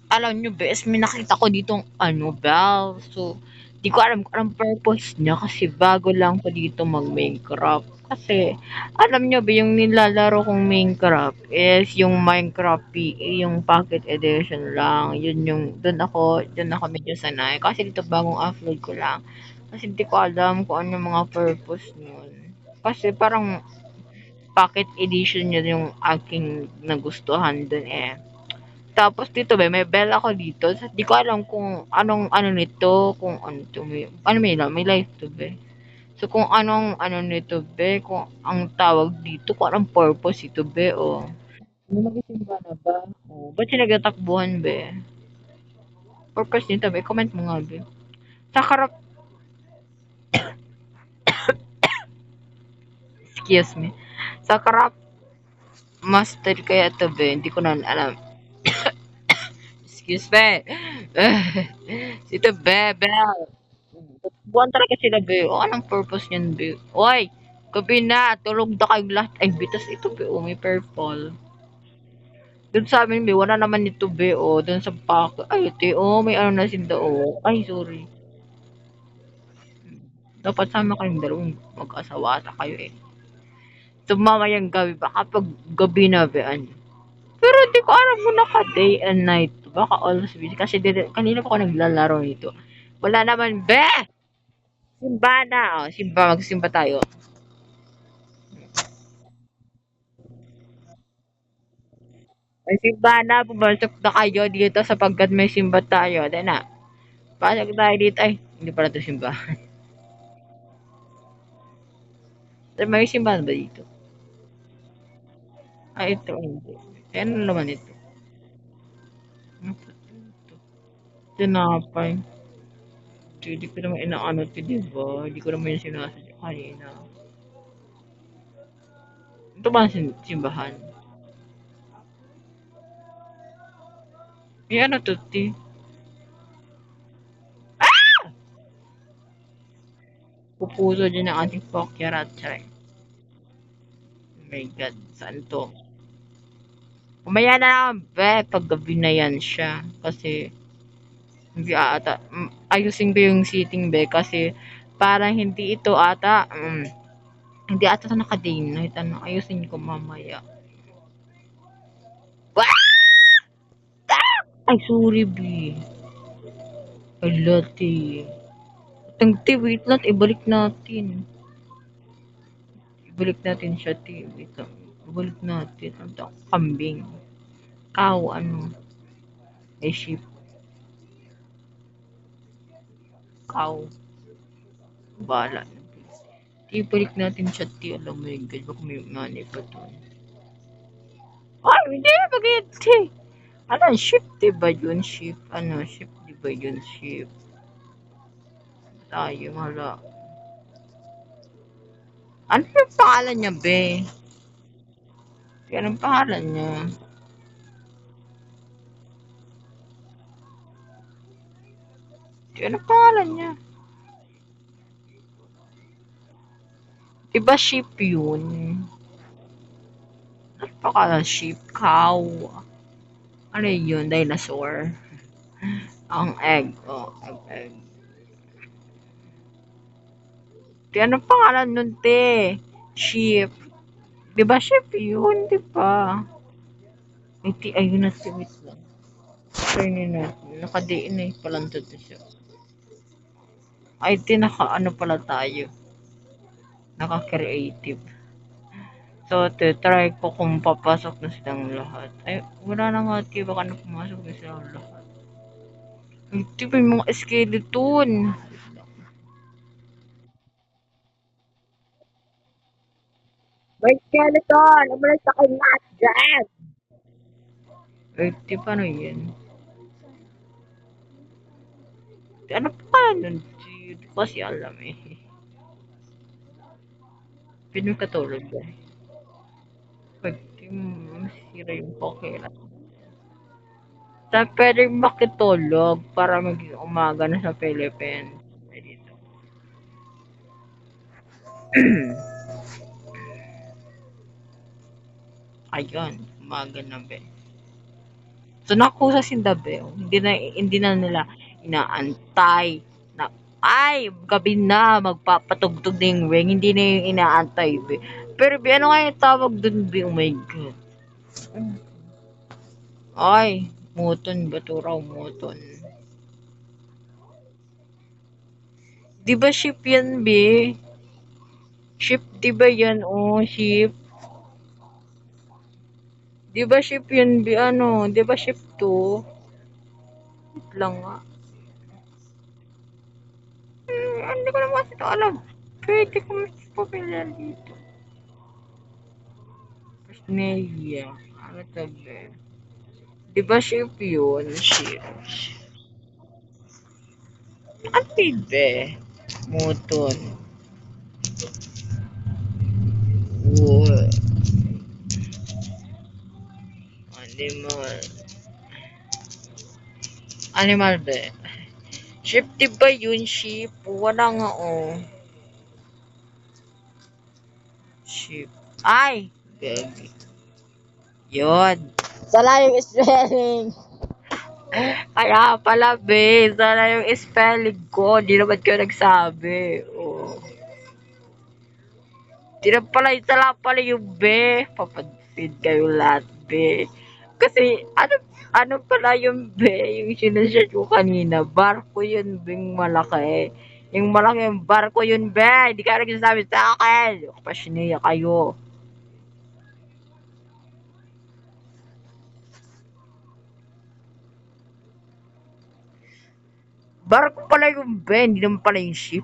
Alam nyo bes, may nakita ko ditong ano, bell. So, di ko alam kung anong purpose niya kasi bago lang ko dito mag-Minecraft. Kasi, alam nyo ba, yung nilalaro kong Minecraft is yung Minecraft PE, yung Pocket Edition lang. Yun yung, dun ako medyo sanay. Kasi dito bagong upload ko lang. Kasi di ko alam kung ano yung mga purpose nun. Kasi parang Pocket Edition yun yung aking nagustuhan dun eh. Tapos dito be, may bell ako dito. Di ko alam kung anong ano nito, kung ano to, may life to be. So kung anong ano nito be, kung ang tawag dito, kung anong purpose ito be, o. May magisimba na ba? O, ba't siya nagtatakbuhan be? Purpose nito be, comment mo nga be. Sa karap, excuse me. Sa karap master kaya to be, hindi ko na alam. Excuse me. Ito be, bell. Buwan talaga sila be. O anong purpose niyan be? Oy! Gabi na, tulog na kayong lahat. Ay, bitas ito be. O, may purple. Doon sa amin be, wala naman ito be. O, doon sa pak. Ay, ito o, may ano na sinda o. Ay, sorry. Dapat sama kayong dalawang mag-asawa ata kayo eh. So, mamayang gabi ba? Kapag gabi na be, ano? Pero hindi ko alam kung naka day and night. Baka always busy. Kasi kanina pa ako naglalaro nito. Wala naman be! Simba na. O, simba. Magsimba tayo. May simbahan na, pumasok na kayo dito sapagkat may simba tayo. Dahil na, pasok tayo dito. Ay, hindi pala ito simbahan. May simbahan ba dito? Ay, ito, hindi. Ano naman ito? Ano ba ito? Tinapay. Hindi ko naman inaano ito, diba? Hindi ko naman yung sinasadya kanina. Ito ba ang simbahan? May ano to, ti? Pupuso dyan ang ating pokyarat. Charay. Oh my God, saan to? Umaya na lang, be, pag gabi na yan siya. Kasi, hindi ata. Ayusin ko yung seating be kasi parang hindi ito ata. Hindi ata ito naka-day night. Ano, ayusin ko mamaya. Wah! Ay, sorry be. Ay, lati. Tangti, wait lang. Ibalik natin. Ibalik natin siya, ti. Wait lang. Ibalik natin. Ano to? Kambing. Cow, ano. Ay, sheep. Cow. Bala. Ti, ibalik natin siya, ti. Alam mo yung God. Baka may nanay pa to. Ay, hindi. Bakit? Ti. Ano, shift, diba yun? Shift, ano, shift, diba yun? Shift. Tayo, hala. Ano yung pangalan niya, be? Anong pangalan niya? Anong pangalan niya? Diba sheep yun? Ano pangalan? Sheep, cow. Ano yun? Dinosaur. Ang egg. Oh, egg. Anong pangalan nun, te? Sheep. Diba sheep yun? Diba? Ayun na si wait lang. Try natin. Naka-DN na palantod na siya. Ay, naka-ano pala tayo. Naka-creative. So, try ko kung papasok na silang lahat. Ay, wala na nga, baka na pumasok na silang lahat. Ay, may mga skeleton. May skeleton! Umalis ako lahat dyan! Ay, paano yun? Ano pa nun? Hindi ko kasi alam eh. Pwede katulog ba? Pwede masira yung pokera. Sa pwede makitulog para maging umaga na sa Philippines. Ay, dito. Ayun, umaga na ba? So, nakusa si Dabe. Hindi na nila inaantay na, ay, gabi na, magpapatugtog na yung weng. Hindi na yung inaantay, be. Pero, be, ano nga yung tawag dun, be? Oh my God. Ay, muton ba to raw, muton? Di ba ship yan, be? Ship, di ba yan? Oh, ship. Di ba ship yun, be? Ano? Di ba ship to? Wait lang nga. Hindi ko naman kasi ito alam. Pwede ko mas pamilya dito. Pasneya. Ano to, be? Di ba ship yun? Ship. Ano be? Muton. Wool. Animal. Animal, be. Ship, di ba yun? Ship. Wala nga, oh. Ship. Ay! Gagi. Yun. Sala yung spelling. Kaya pala, be. Sana yung spelling ko. Di naman kayo nagsabi. Oh. Di na pala, sala pala yung be. Papansin kayo lahat, be. Kasi, ano pala yung be, yung sinashare ko kanina. Barko yun, bing malaki. Yung malaki yung barko yun, be. Hindi ka nagsasabi sa akin. Pasiniya kayo. Barko pala yung be, hindi naman pala yung ship.